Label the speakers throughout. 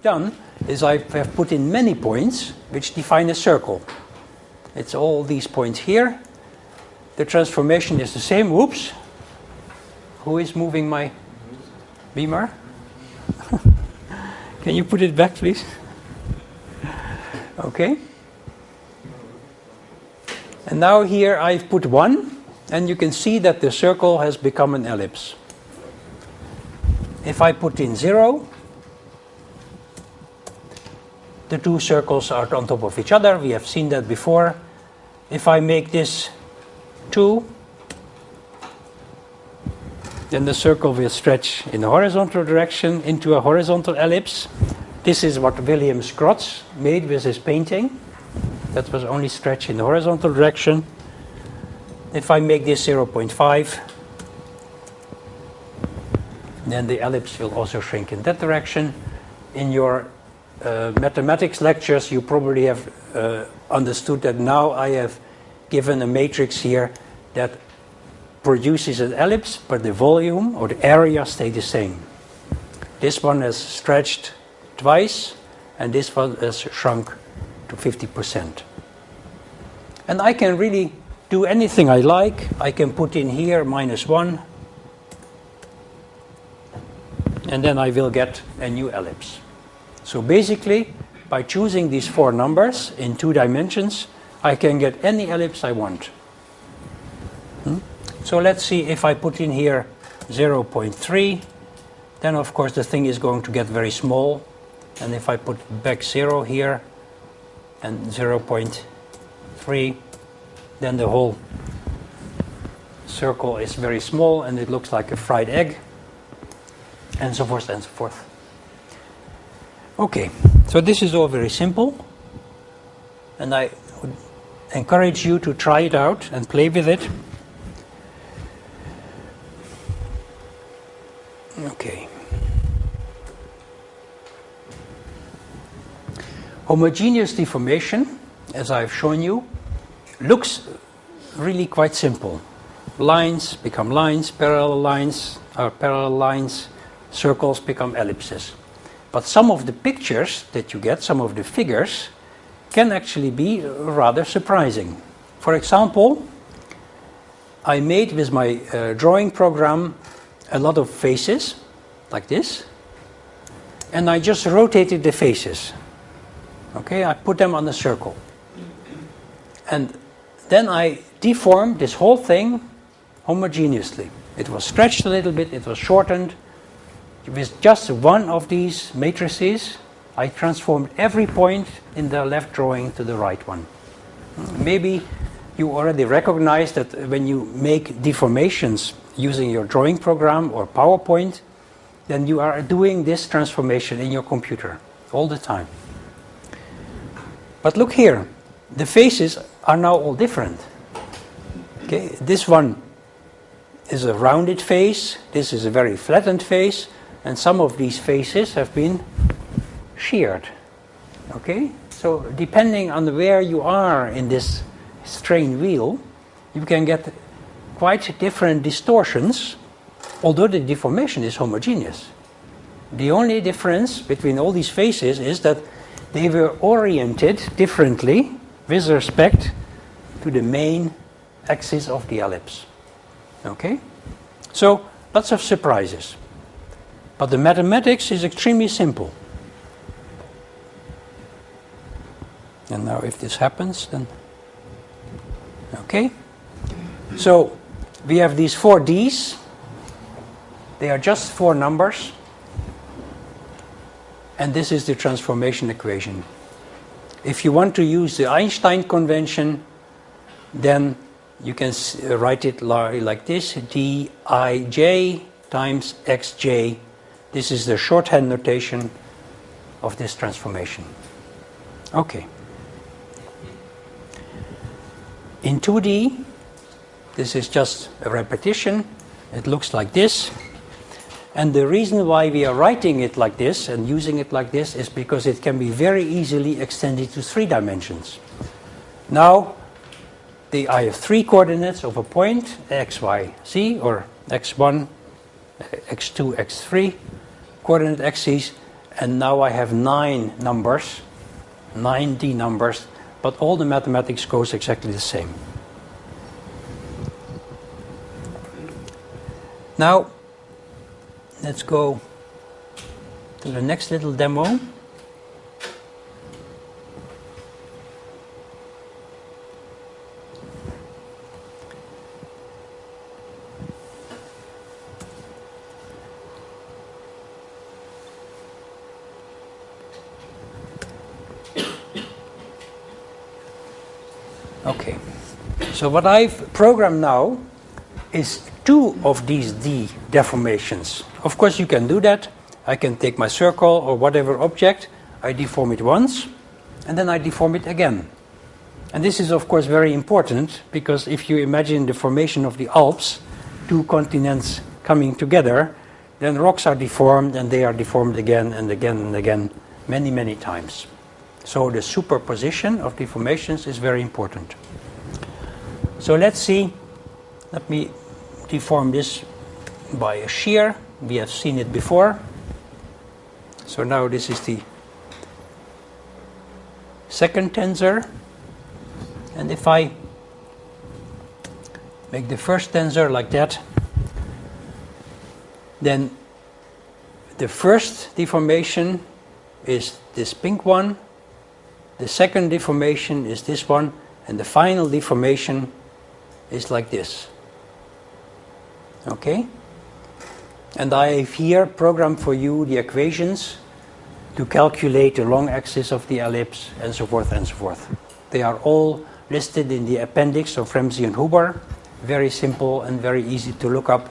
Speaker 1: done is I have put in many points which define a circle. It's all these points here. The transformation is the same. Whoops. Who is moving my beamer? Can you put it back, please? Okay. And now here I've put 1, and you can see that the circle has become an ellipse. If I put in 0, the two circles are on top of each other. We have seen that before. If I make this 2, then the circle will stretch in the horizontal direction into a horizontal ellipse. This is what William Scrotts made with his painting. That was only stretch in the horizontal direction. If I make this 0.5, then the ellipse will also shrink in that direction. In your mathematics lectures, you probably have understood that now I have given a matrix here that produces an ellipse, but the volume or the area stay the same. This one has stretched twice, and this one has shrunk to 50%. And I can really do anything I like. I can put in here -1, and then I will get a new ellipse. So basically, by choosing these 4 numbers in 2 dimensions, I can get any ellipse I want. So let's see if I put in here 0.3, then of course the thing is going to get very small. And if I put back 0 here and 0.3, then the whole circle is very small and it looks like a fried egg, and so forth and so forth. Okay, so this is all very simple, and I would encourage you to try it out and play with it. Okay. Homogeneous deformation, as I've shown you, looks really quite simple. Lines become lines, parallel lines are parallel lines, circles become ellipses. But some of the pictures that you get, some of the figures, can actually be rather surprising. For example, I made with my drawing program a lot of faces, like this, and I just rotated the faces. Okay, I put them on a circle. And then I deformed this whole thing homogeneously. It was stretched a little bit, it was shortened. With just one of these matrices, I transformed every point in the left drawing to the right one. Maybe you already recognize that when you make deformations using your drawing program or PowerPoint, then you are doing this transformation in your computer all the time. But look here, the faces are now all different. Okay, this one is a rounded face, this is a very flattened face, and some of these faces have been sheared. Okay, so depending on where you are in this strain wheel, you can get quite different distortions, although the deformation is homogeneous. The only difference between all these faces is that they were oriented differently with respect to the main axis of the ellipse. Okay? So, lots of surprises. But the mathematics is extremely simple. And now if this happens, then... Okay? So, we have these 4 Ds. They are just 4 numbers. And this is the transformation equation. If you want to use the Einstein convention, then you can write it like this: Dij times xj. This is the shorthand notation of this transformation. Okay. In 2D, this is just a repetition. It looks like this. And the reason why we are writing it like this and using it like this is because it can be very easily extended to 3 dimensions. Now, I have 3 coordinates of a point, x, y, z, or x1, x2, x3 coordinate axes, and now I have 9 numbers, 9D numbers, but all the mathematics goes exactly the same. Now, let's go to the next little demo. Okay, so what I've programmed now is 2 of these D deformations. Of course you can do that. I can take my circle or whatever object, I deform it once, and then I deform it again. And this is of course very important, because if you imagine the formation of the Alps, 2 continents coming together, then rocks are deformed, and they are deformed again and again and again, many, many times. So the superposition of deformations is very important. So let's see, let me deform this by a shear. We have seen it before. So now this is the second tensor. And if I make the first tensor like that, then the first deformation is this pink one, the second deformation is this one, and the final deformation is like this. Okay? And I have here programmed for you the equations to calculate the long axis of the ellipse, and so forth and so forth. They are all listed in the appendix of Ramsey and Huber. Very simple and very easy to look up.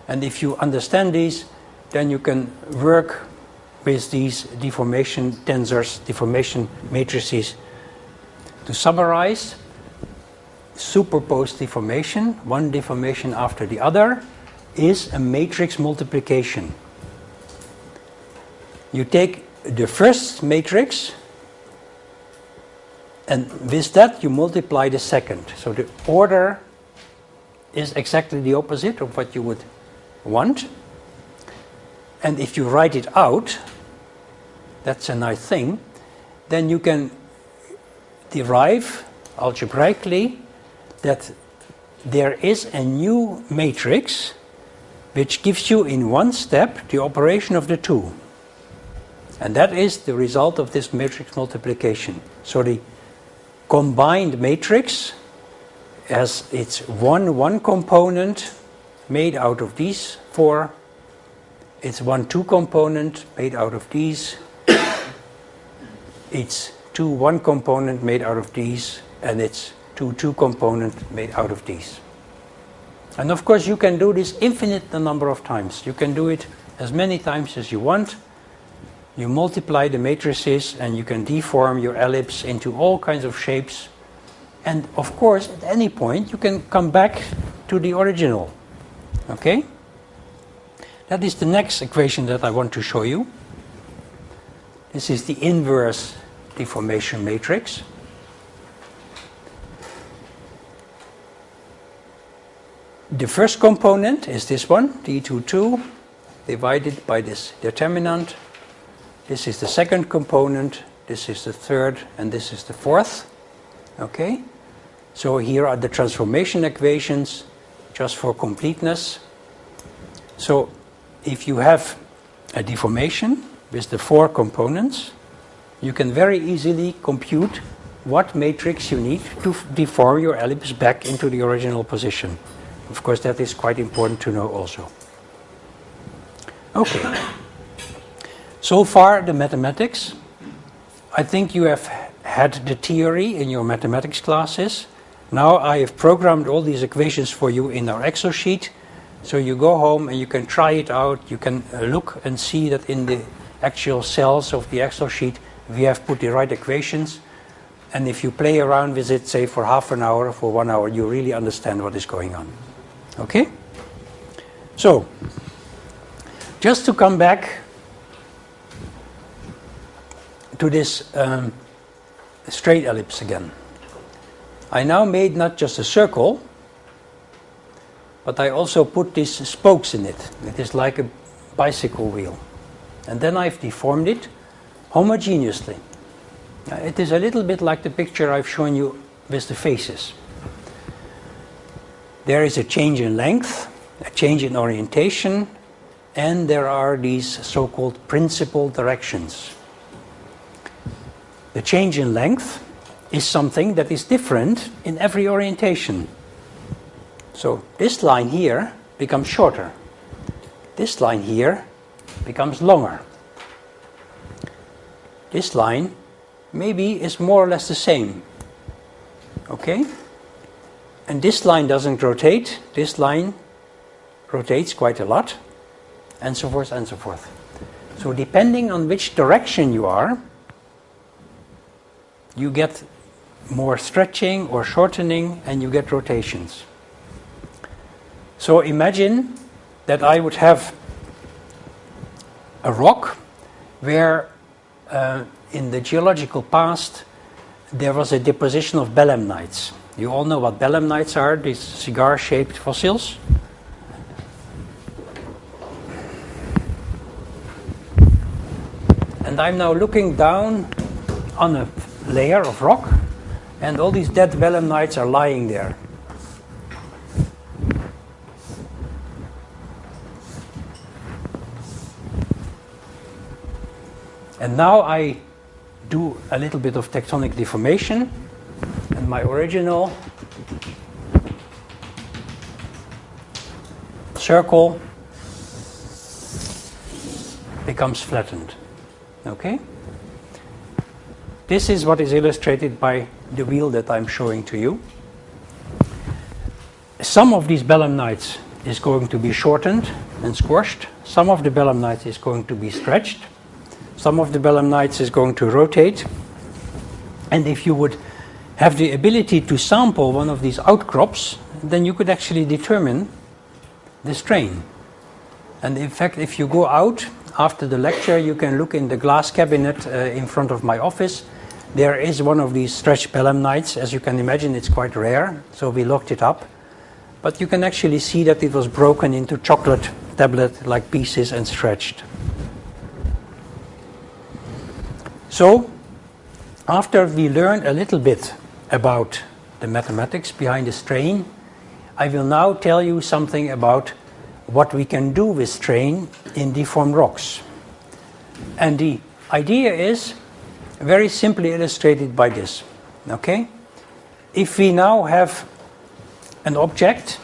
Speaker 1: And if you understand these, then you can work with these deformation tensors, deformation matrices. To summarize, superposed deformation, one deformation after the other, is a matrix multiplication. You take the first matrix, and with that you multiply the second. So the order is exactly the opposite of what you would want. And if you write it out, that's a nice thing, then you can derive algebraically that there is a new matrix which gives you in one step the operation of the 2. And that is the result of this matrix multiplication. So the combined matrix has its one component made out of these 4, its 1 component made out of these, its 2 component made out of these, and its 2 component made out of these. And of course you can do this infinite number of times. You can do it as many times as you want. You multiply the matrices and you can deform your ellipse into all kinds of shapes. And of course at any point you can come back to the original. Okay? That is the next equation that I want to show you. This is the inverse deformation matrix. The first component is this one, D22, divided by this determinant. This is the second component, this is the third, and this is the fourth. Okay? So here are the transformation equations, just for completeness. So if you have a deformation with the 4 components, you can very easily compute what matrix you need to deform your ellipse back into the original position. Of course, that is quite important to know also. Okay. So far, the mathematics. I think you have had the theory in your mathematics classes. Now I have programmed all these equations for you in our Excel sheet. So you go home and you can try it out. You can look and see that in the actual cells of the Excel sheet, we have put the right equations. And if you play around with it, say for half an hour or for 1 hour, you really understand what is going on. Okay? So, just to come back to this straight ellipse again. I now made not just a circle, but I also put these spokes in it. It is like a bicycle wheel. And then I've deformed it homogeneously. It is a little bit like the picture I've shown you with the faces. There is a change in length, a change in orientation, and there are these so-called principal directions. The change in length is something that is different in every orientation. So this line here becomes shorter. This line here becomes longer. This line maybe is more or less the same. Okay? And this line doesn't rotate. This line rotates quite a lot, and so forth and so forth. So depending on which direction you are, you get more stretching or shortening, and you get rotations. So imagine that I would have a rock where in the geological past there was a deposition of belemnites. You all know what belemnites are, these cigar-shaped fossils. And I'm now looking down on a layer of rock, and all these dead belemnites are lying there. And now I do a little bit of tectonic deformation, and my original circle becomes flattened. Okay? This is what is illustrated by the wheel that I'm showing to you. Some of these belemnites is going to be shortened and squashed. Some of the belemnites is going to be stretched. Some of the belemnites is going to rotate. And if you would have the ability to sample one of these outcrops, then you could actually determine the strain. And in fact, if you go out after the lecture, you can look in the glass cabinet in front of my office. There is one of these stretched belemnites. As you can imagine, it's quite rare, so we locked it up. But you can actually see that it was broken into chocolate tablet-like pieces and stretched. So, after we learned a little bit about the mathematics behind the strain, I will now tell you something about what we can do with strain in deformed rocks. And the idea is very simply illustrated by this. Okay? If we now have an object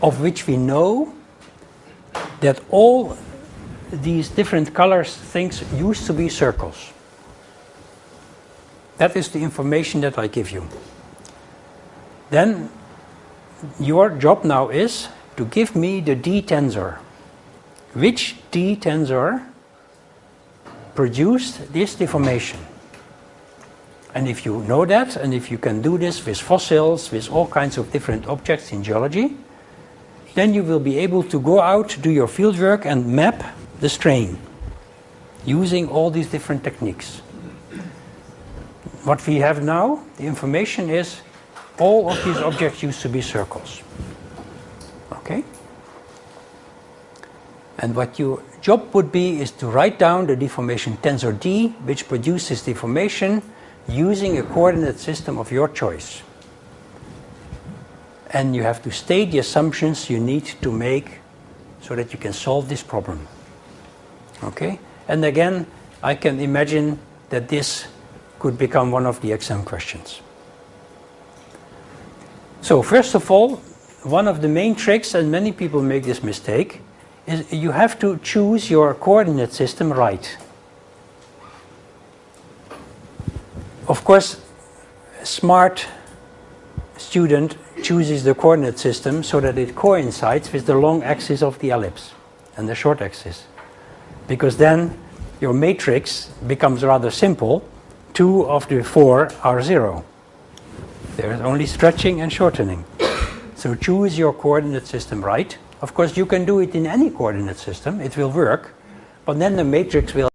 Speaker 1: of which we know that all these different colors things used to be circles. That is the information that I give you. Then your job now is to give me the D tensor. Which D tensor produced this deformation? And if you know that, and if you can do this with fossils, with all kinds of different objects in geology, then you will be able to go out, do your fieldwork, and map the strain using all these different techniques. What we have now, the information is all of these objects used to be circles. Okay? And what your job would be is to write down the deformation tensor D, which produces deformation using a coordinate system of your choice. And you have to state the assumptions you need to make so that you can solve this problem. Okay? And again, I can imagine that this could become one of the exam questions. So first of all, one of the main tricks, and many people make this mistake, is you have to choose your coordinate system right. Of course, a smart student chooses the coordinate system so that it coincides with the long axis of the ellipse and the short axis. Because then your matrix becomes rather simple. 2 of the 4 are 0. There is only stretching and shortening. So choose your coordinate system right. Of course, you can do it in any coordinate system. It will work. But then the matrix will